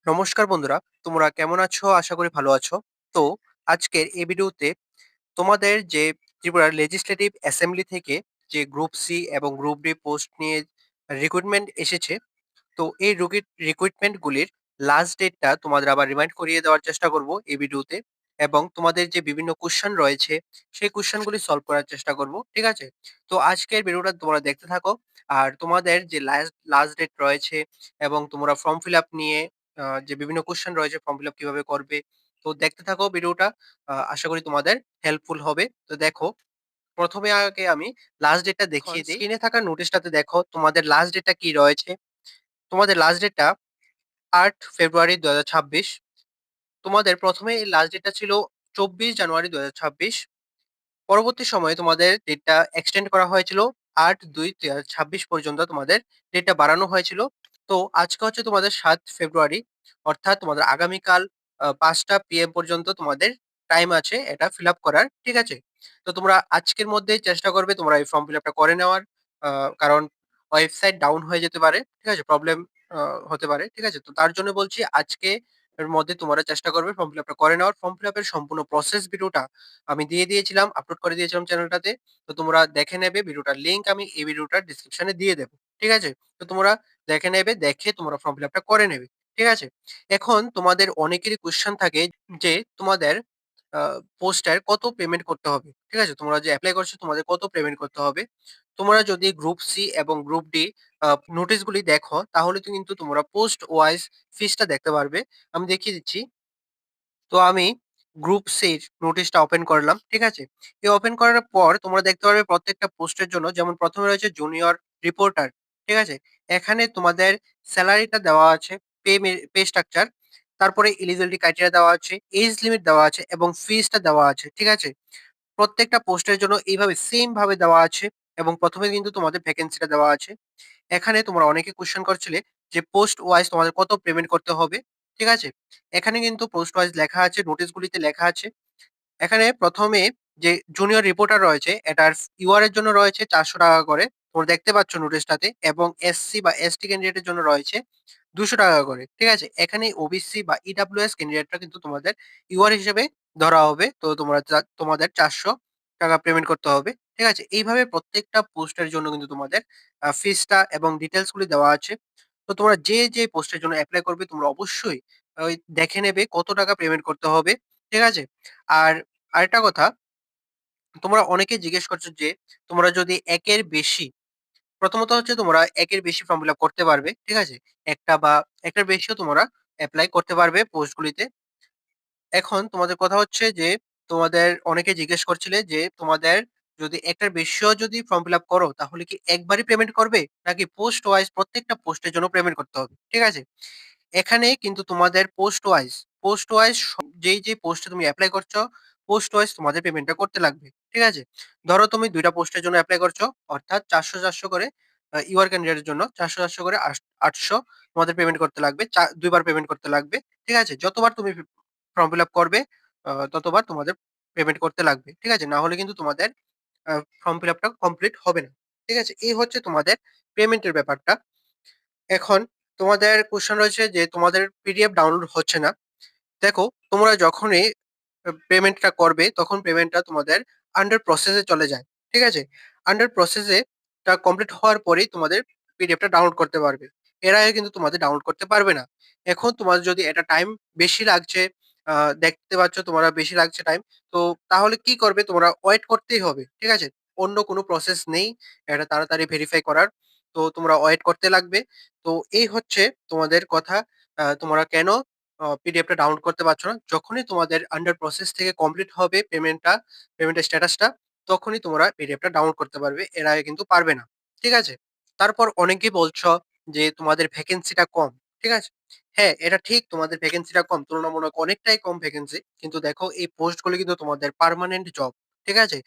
নমস্কার বন্ধুরা, তোমরা কেমন আছো? আশা করি ভালো আছো। তো আজকের এই ভিডিওতে তোমাদের যে ত্রিপুরার লেজিসলেটিভ অ্যাসেম্বলি থেকে যে গ্রুপ সি এবং গ্রুপ ডি পোস্ট নিয়ে রিক্রুটমেন্ট এসেছে, তো এই রিক্রুটমেন্ট গুলির লাস্ট ডেটটা তোমাদের আবার রিমাইন্ড করিয়ে দেওয়ার চেষ্টা করব এই ভিডিওতে। এবং তোমাদের যে বিভিন্ন কোশ্চেন রয়েছে সেই কোশ্চেনগুলি সলভ করার চেষ্টা করব, ঠিক আছে? তো আজকের ভিডিওটা তোমরা দেখতে থাকো। আর তোমাদের যে লাস্ট লাস্ট ডেট রয়েছে এবং তোমরা ফর্ম ফিল আপ নিয়ে যে বিভিন্ন কোশ্চেন রয়েছে ফর্ম ফিল আপ কিভাবে করবে, তো দেখতে থাকো ভিডিওটা। আশা করি তোমাদের হেল্পফুল হবে। তো দেখো, প্রথমে আগে আমি লাস্ট ডেটটা দেখিয়ে দিই। স্ক্রিনে থাকা নোটিশটাতে দেখো তোমাদের লাস্ট ডেটটা কি রয়েছে। তোমাদের লাস্ট ডেটটা ৮ ফেব্রুয়ারি ২০২৬। তোমাদের প্রথমে এই লাস্ট ডেটটা ছিল ২৪ জানুয়ারি ২০২৬। পরবর্তী সময়ে তোমাদের ডেটটা এক্সটেন্ড করা হয়েছিল ৮/২/২০২৬ পর্যন্ত তোমাদের ডেটটা বাড়ানো হয়েছিল। তো আজকে হচ্ছে তোমাদের ৭ ফেব্রুয়ারি, অর্থাৎ তোমাদের আগামীকাল ৫টা PM পর্যন্ত তোমাদের টাইম আছে এটা ফিল আপ করার, ঠিক আছে? তো তোমরা আজকের মধ্যেই চেষ্টা করবে তোমরা এই ফর্ম ফিল আপটা করে নেওয়ার। কারণ ওয়েবসাইট ডাউন হয়ে যেতে পারে, ঠিক আছে? প্রবলেম হতে পারে, ঠিক আছে? তো তার জন্য বলছি আজকে এর মধ্যে তোমরা চেষ্টা করবে ফর্ম ফিল আপটা করে নেওয়ার। ফর্ম ফিল আপের সম্পূর্ণ প্রসেস ভিডিওটা আমি দিয়ে দিয়েছিলাম, আপলোড করে দিয়েছিলাম চ্যানেলটাতে। তো তোমরা দেখে নেবে, ভিডিওটার লিংক আমি এই ভিডিওটার ডেসক্রিপশনে দিয়ে দেব। ঠিক আছে? তো তোমরা দেখে নেবে, দেখে তোমরা ফর্ম ফিল আপটা করে নেবে। ঠিক আছে? এখন তোমাদের অনেকেরই কোয়েশ্চেন থাকে যে তোমাদের পোস্টের কত পেমেন্ট করতে হবে? ঠিক আছে? তোমরা যে এপ্লাই করছো তোমাদের কত পেমেন্ট করতে হবে? তোমরা যদি গ্রুপ সি এবং গ্রুপ ডি আ নোটিশগুলি দেখো তাহলে তো কিন্তু তোমরা পোস্ট ওয়াইজ ফিসটা দেখতে পারবে। আমি দেখিয়ে দিচ্ছি। তো আমি গ্রুপ সির নোটিশটা ওপেন করলাম। ঠিক আছে? এই ওপেন করার পর তোমরা দেখতে পারবে প্রত্যেকটা পোস্টের জন্য, যেমন ১ম এ রয়েছে জুনিয়র রিপোর্টার। ঠিক আছে? এখানে তোমাদের সেলারিটা দেওয়া আছে, পে স্ট্রাকচার, তারপরে এলিজিবিলিটি ক্রাইটেরিয়া দেওয়া আছে, এজ লিমিট দেওয়া আছে এবং ফিসটা দেওয়া আছে। ঠিক আছে? প্রত্যেকটা পোস্টের জন্য এইভাবে সেম ভাবে দেওয়া আছে এবং ১ম এ কিন্তু তোমাদের ভ্যাকেন্সিটা দেওয়া আছে। এখানে তোমরা অনেকে কোয়েশ্চেন করছিলে যে পোস্ট ওয়াইজ তোমাদের কত পেমেন্ট করতে হবে। ঠিক আছে? এখানে কিন্তু পোস্ট ওয়াইজ লেখা আছে, নোটিশগুলিতে লেখা আছে। এখানে ১ম এ যে জুনিয়র রিপোর্টার রয়েছে এটার ইউআর এর জন্য রয়েছে ৳৪০০ করে। তোমরা দেখতে পাচ্ছ নোটিশটাতে, এবং এসসি বা এসটি ক্যান্ডিডেটের জন্য রয়েছে ৳২০০ করে। ঠিক আছে? এখানে ওবিসি বা ইডব্লিউএস ক্যান্ডিডেটরা কিন্তু তোমাদের ইউআর হিসেবে ধরা হবে। তো তোমরা তোমাদের ৳৪০০ পেমেন্ট করতে হবে। ঠিক আছে? এইভাবে প্রত্যেকটা পোস্টের জন্য কিন্তু তোমাদের ফিসটা এবং ডিটেইলস গুলি দেওয়া আছে। তো তোমরা যে পোস্টের জন্য এপ্লাই করবে তোমরা অবশ্যই ওই দেখে নেবে কত টাকা পেমেন্ট করতে হবে। ঠিক আছে? আর আরেকটা কথা, তোমরা অনেকেই জিজ্ঞেস করছো যে তোমরা যদি ১ এর বেশি, প্রথমত হচ্ছে তোমরা ১ এর বেশি ফর্ম ফিল আপ করতে পারবে। ঠিক আছে? একটা বা ১ টার বেশিও তোমরা এপ্লাই করতে পারবে পোস্টগুলিতে। এখন তোমাদের কথা হচ্ছে যে তোমাদের অনেকে জিজ্ঞেস করছিলে যে তোমাদের যদি ১ টার বেশিও যদি ফর্ম ফিল আপ করো তাহলে কি একবারই পেমেন্ট করবে? নাকি পোস্ট ওয়াইজ প্রত্যেকটা পোস্টের জন্য পেমেন্ট করতে হবে? ঠিক আছে? এখানে কিন্তু তোমাদের পোস্ট ওয়াইজ যেই পোস্টে তুমি এপ্লাই করছো, পোস্ট ওয়াইজ তোমাদের পেমেন্টটা করতে লাগবে। ঠিক আছে? ধরো তুমি ২ টা পোস্টের জন্য এপ্লাই করছো, অর্থাৎ ৪০০ করে ইউআর ক্যান্ডিডেটের জন্য ৪০০ করে ৮০০ তোমাদের পেমেন্ট করতে লাগবে। ২ বার পেমেন্ট করতে লাগবে। ঠিক আছে? যতবার তুমি ফর্ম ফিল আপ করবে ততবার তোমাদের পেমেন্ট করতে লাগবে। ঠিক আছে? না হলে কিন্তু তোমাদের আ ফর্ম ফিল আপটা কমপ্লিট হবে না। ঠিক আছে? এই হচ্ছে তোমাদের পেমেন্টের ব্যাপারটা। এখন তোমাদের কোয়েশ্চেন রয়েছে যে তোমাদের পিডিএফ ডাউনলোড হচ্ছে না। দেখো, তোমরা যখনই পেমেন্টটা করবে তখন পেমেন্টটা তোমাদের আন্ডার প্রসেস এ চলে যায়। ঠিক আছে? আন্ডার প্রসেস এ টা কমপ্লিট হওয়ার পরেই তোমাদের পিডিএফটা ডাউনলোড করতে পারবে। এর আগে কিন্তু তোমাদের ডাউনলোড করতে পারবে না। এখন তোমাদের যদি এটা টাইম বেশি লাগছে, আ দেখতে পাচ্ছ তোমরা বেশি লাগছে টাইম। তো তাহলে কি করবে? তোমরা ওয়েট করতেই হবে। ঠিক আছে? অন্য কোনো প্রসেস নেই এটা তাড়াতাড়ি ভেরিফাই করার। তো তোমরা ওয়েট করতে লাগবে। তো এই হচ্ছে তোমাদের কথা। তোমরা কেন পিডিএফটা ডাউনলোড করতে পারছো না? যখনই তোমাদের আন্ডার প্রসেস থেকে কমপ্লিট হবে পেমেন্টের স্ট্যাটাসটা, তখনই তোমরা পিডিএফটা ডাউনলোড করতে পারবে। এর আগে কিন্তু পারবে না। ঠিক আছে? তারপর অনেকেই বলছ যে তোমাদের ভ্যাকেন্সিটা কম। ঠিক আছে? হ্যাঁ, এটা ঠিক, তোমাদের ভ্যাকেন্সিটা কম। তুলনামূলক অনেকটাই কম ভ্যাকেন্সি। কিন্তু দেখো, এই পোস্টগুলো কিন্তু তোমাদের পার্মানেন্ট জব। ঠিক আছে?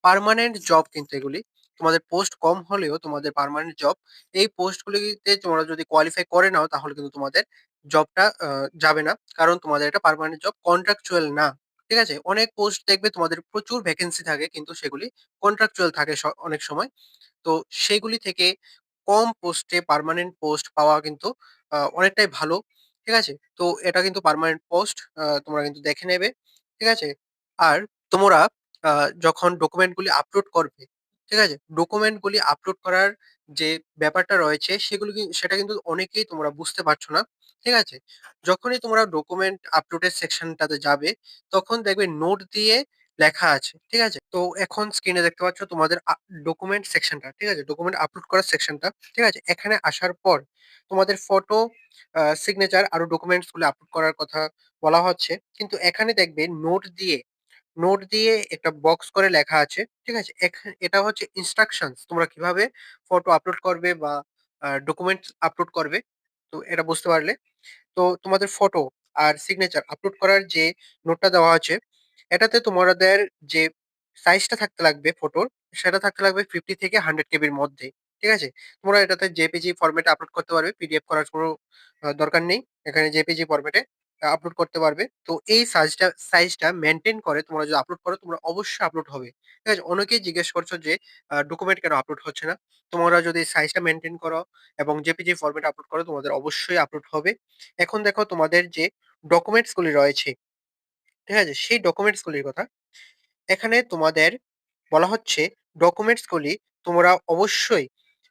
পার্মানেন্ট জব কিন্তু এগুলি। তোমাদের পোস্ট কম হলেও তোমাদের পার্মানেন্ট জব। এই পোস্টগুলিতে তোমরা যদি কোয়ালিফাই করে নাও তাহলে কিন্তু তোমাদের জবটা যাবে না। কারণ তোমাদের এটা পার্মানেন্ট জব, কন্ট্রাকচুয়াল না। ঠিক আছে? অনেক পোস্ট দেখবে তোমাদের প্রচুর ভ্যাকেন্সি থাকে কিন্তু সেগুলি কন্ট্রাকচুয়াল থাকে অনেক সময়। তো সেগুলি থেকে কম পোস্টে পার্মানেন্ট পোস্ট পাওয়া কিন্তু অনেকটাই ভালো। ঠিক আছে? তো এটা কিন্তু পার্মানেন্ট পোস্ট তোমরা কিন্তু দেখে নেবে। ঠিক আছে? আর তোমরা আ যখন ডকুমেন্ট গুলি আপলোড করবে, ঠিক আছে? ডকুমেন্ট গুলি আপলোড করার যে ব্যাপারটা রয়েছে সেটা কিন্তু অনেকেই তোমরা বুঝতে পারছো না। ঠিক আছে? যখনই তোমরা ডকুমেন্ট আপলোডের সেকশনটাতে যাবে, তখন দেখবে নোট দিয়ে লেখা আছে। ঠিক আছে? তো এখন স্ক্রিনে দেখতে পাচ্ছ তোমাদের ডকুমেন্ট সেকশনটা। ঠিক আছে? ডকুমেন্ট আপলোড করার সেকশনটা। ঠিক আছে? এখানে আসার পর তোমাদের ফটো, সিগনেচার আরো ডকুমেন্টস গুলো আপলোড করার কথা বলা হচ্ছে। কিন্তু এখানে দেখবে নোট দিয়ে একটা বক্স করে লেখা আছে। ঠিক আছে? এটা হচ্ছে ইনস্ট্রাকশনস তোমরা কিভাবে ফটো আপলোড করবে বা ডকুমেন্টস আপলোড করবে। তো এটা বুঝতে পারলে। তো তোমাদের ফটো আর সিগনেচার আপলোড করার যে নোটটা দেওয়া আছে, এটাতে তোমাদের যে সাইজটা থাকতে লাগবে ফটোর, সেটা থাকতে লাগবে 50 থেকে 100 কেবির মধ্যে। ঠিক আছে? তোমরা এটাতে জেপিজি ফরম্যাটে আপলোড করতে পারবে। পিডিএফ করার কোনো দরকার নেই। এখানে জেপিজি ফরম্যাটে আপলোড করতে পারবে। তো এই সাইজটা মেইনটেইন করে তোমরা যদি আপলোড করো, তোমরা অবশ্যই আপলোড হবে। ঠিক আছে? অনেকেই জিজ্ঞেস করছো যে ডকুমেন্ট কেন আপলোড হচ্ছে না? তোমরা যদি সাইজটা মেইনটেইন করো এবং জেপিজি ফরম্যাটে আপলোড করো, তোমাদের অবশ্যই আপলোড হবে। এখন দেখো তোমাদের যে ডকুমেন্টস গুলি রয়েছে, ঠিক আছে? সেই ডকুমেন্টস গুলির কথা। এখানে তোমাদের বলা হচ্ছে ডকুমেন্টস গুলি তোমরা অবশ্যই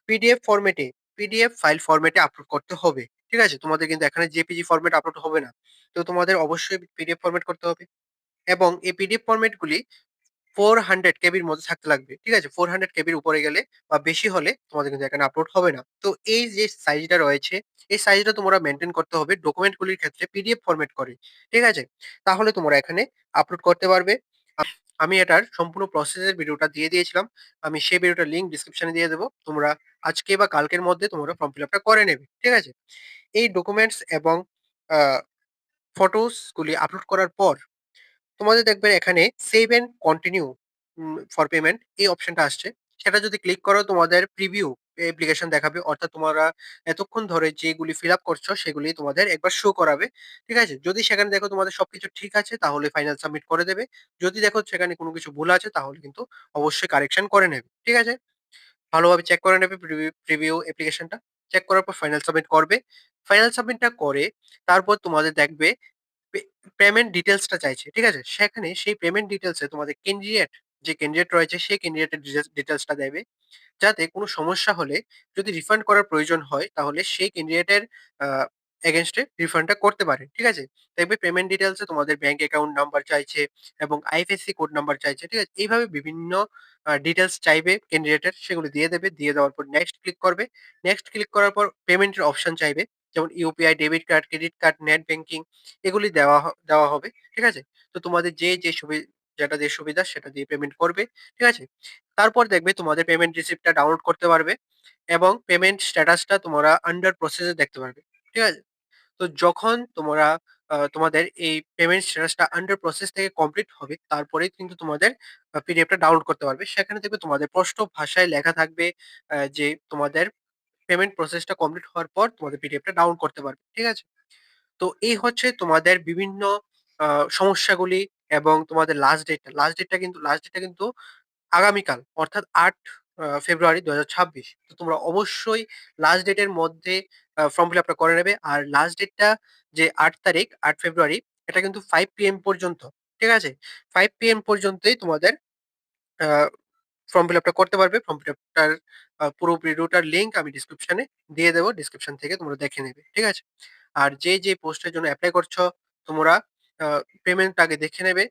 পিডিএফ ফরম্যাটে পিডিএফ ফাইল ফরম্যাটে আপলোড করতে হবে। ঠিক আছে? তোমাদের কিন্তু এখানে জেপিজি ফরম্যাট আপলোড হবে না। তো তোমাদের অবশ্যই পিডিএফ ফরম্যাট করতে হবে এবং এই পিডিএফ ফরম্যাট গুলি 400 কেবির মধ্যে থাকতে লাগবে। ঠিক আছে? 400 কেবির উপরে গেলে বা বেশি হলে তোমাদের কিন্তু এখানে আপলোড হবে না। তো এই যে সাইজটা রয়েছে, এই সাইজটা তোমরা মেইনটেইন করতে হবে ডকুমেন্ট গুলির ক্ষেত্রে পিডিএফ ফরম্যাট করে। ঠিক আছে? তাহলে তোমরা এখানে আপলোড করতে পারবে। আমি এটার সম্পূর্ণ প্রসেসের ভিডিওটা দিয়ে দিয়েছিলাম। আমি সেই ভিডিওটার লিংক ডেসক্রিপশনে দিয়ে দেব। তোমরা আজকে বা কালকের মধ্যে তোমরা ফর্ম ফিল আপটা করে নেবে। ঠিক আছে? এই ডকুমেন্টস এবং আ ফটোস গুলি আপলোড করার পর তোমাদের দেখবে এখানে save and continue for payment এই অপশনটা আসছে। সেটা যদি ক্লিক করো তোমাদের প্রিভিউ অ্যাপ্লিকেশন দেখাবে। অর্থাৎ তোমরা এতক্ষণ ধরে যেগুলি ফিল আপ করছো সেগুলি তোমাদের একবার শো করাবে। ঠিক আছে? যদি সেখানে দেখো তোমাদের সবকিছু ঠিক আছে তাহলে ফাইনাল সাবমিট করে দেবে। যদি দেখো সেখানে কোনো কিছু ভুল আছে তাহলে কিন্তু অবশ্যই কারেকশন করে নেবে। ঠিক আছে? ভালোভাবে চেক করে নেবে প্রিভিউ অ্যাপ্লিকেশনটা। চেক করার পর ফাইনাল সাবমিট করবে। ফাইনাল সাবমিটটা করে তারপর তোমাদের দেখবে পে পেমেন্ট ডিটেইলসটা চাইছে। ঠিক আছে? সেখানে সেই পেমেন্ট ডিটেইলস এ তোমাদের যে ক্যান্ডিডেট রয়েছে সেই ক্যান্ডিডেটের ডিটেইলসটা দেবে। যাতে কোনো সমস্যা হলে যদি রিফান্ড করার প্রয়োজন হয় তাহলে সেই ক্যান্ডিডেটের আ এগেইনস্ট এ রিফান্ডটা করতে পারে। ঠিক আছে? দেখবে পেমেন্ট ডিটেইলস এ তোমাদের ব্যাংক অ্যাকাউন্ট নাম্বার চাইছে এবং আইএফএসসি কোড নাম্বার চাইছে। ঠিক আছে? এইভাবে বিভিন্ন ডিটেইলস চাইবে ক্যান্ডিডেটের, সেগুলো দিয়ে দেবে। দিয়ে দেওয়ার পর নেক্সট ক্লিক করবে। নেক্সট ক্লিক করার পর পেমেন্টের অপশন চাইবে। যেমন UPI, debit card, credit card, net banking এগুলি দেওয়া হবে। ঠিক আছে? তো তোমাদের যেটা দিয়ে সুবিধা সেটা দিয়ে পেমেন্ট করবে। ঠিক আছে? তারপর দেখবে তোমাদের পেমেন্ট রিসিপ্টটা ডাউনলোড করতে পারবে এবং পেমেন্ট স্ট্যাটাসটা তোমরা আন্ডার প্রসেস এ দেখতে পারবে। ঠিক আছে? তো যখন তোমরা তোমাদের এই পেমেন্ট স্ট্যাটাসটা আন্ডার প্রসেস থেকে কমপ্লিট হবে, তারপরেই কিন্তু তোমাদের পিডিএফটা ডাউনলোড করতে পারবে। সেখানে দেখবে তোমাদের স্পষ্ট ভাষায় লেখা থাকবে যে তোমাদের পেমেন্ট প্রসেসটা কমপ্লিট হওয়ার পর তোমাদের পিডিএফটা ডাউনলোড করতে পারবে। ঠিক আছে? তো এই হচ্ছে তোমাদের বিভিন্ন আ সমস্যাগুলি এবং তোমাদের লাস্ট ডেটটা কিন্তু আগামীকাল অর্থাৎ ৮ ফেব্রুয়ারি ২০২৬। তো তোমরা অবশ্যই লাস্ট ডেটের মধ্যে ফর্ম ফিল আপটা করে নেবে। আর লাস্ট ডেটটা যে ৮ তারিখ, ৮ ফেব্রুয়ারি এটা কিন্তু 5 পিএম পর্যন্ত। ঠিক আছে? 5 পিএম পর্যন্তই তোমাদের আ ফর্ম ফিল আপটা করতে পারবে। ফর্ম ফিল আপটার পুরো ভিডিওটার লিংক আমি ডেসক্রিপশনে দিয়ে দেব। ডেসক্রিপশন থেকে তোমরা দেখে নেবে। ঠিক আছে? আর যে পোস্টের জন্য এপ্লাই করছো তোমরা আ পেমেন্ট আগে দেখে নেবে।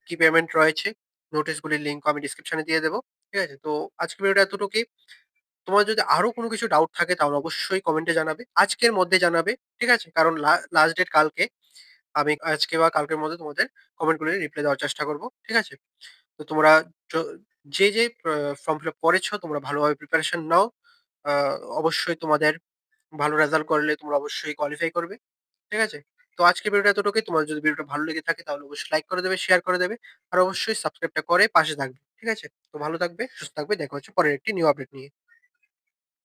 কি পেমেন্ট রয়েছে। নোটিশগুলির লিংকও আমি ডেসক্রিপশনে দিয়ে দেব। ঠিক আছে? তো আজকের ভিডিওটা এতটুকুই। তোমার যদি আরো কোনো কিছু ডাউট থাকে তাহলে অবশ্যই কমেন্টে জানাবে। আজকের মধ্যে জানাবে। ঠিক আছে? কারণ লাস্ট ডেট কালকে। আমি আজকে বা কালকের মধ্যে তোমাদের কমেন্টগুলির রিপ্লাই দেওয়ার চেষ্টা করব। ঠিক আছে? তো তোমরা য যে ফর্ম ফিল আপ করেছো তোমরা ভালোভাবে প্রিপারেশন নাও। আ অবশ্যই তোমাদের ভালো রেজাল্ট করলে তোমরা অবশ্যই কোয়ালিফাই করবে। ঠিক আছে? তো আজকের ভিডিওটা এতটুকুই। তোমার যদি ভিডিওটা ভালো লেগে থাকে তাহলে অবশ্যই লাইক করে দেবে, শেয়ার করে দেবে। আর অবশ্যই সাবস্ক্রাইবটা করে পাশে থাকবে। ঠিক আছে? তো ভালো থাকবে, সুস্থ থাকবে। দেখা হচ্ছে পরের একটি নিউ আপডেট নিয়ে।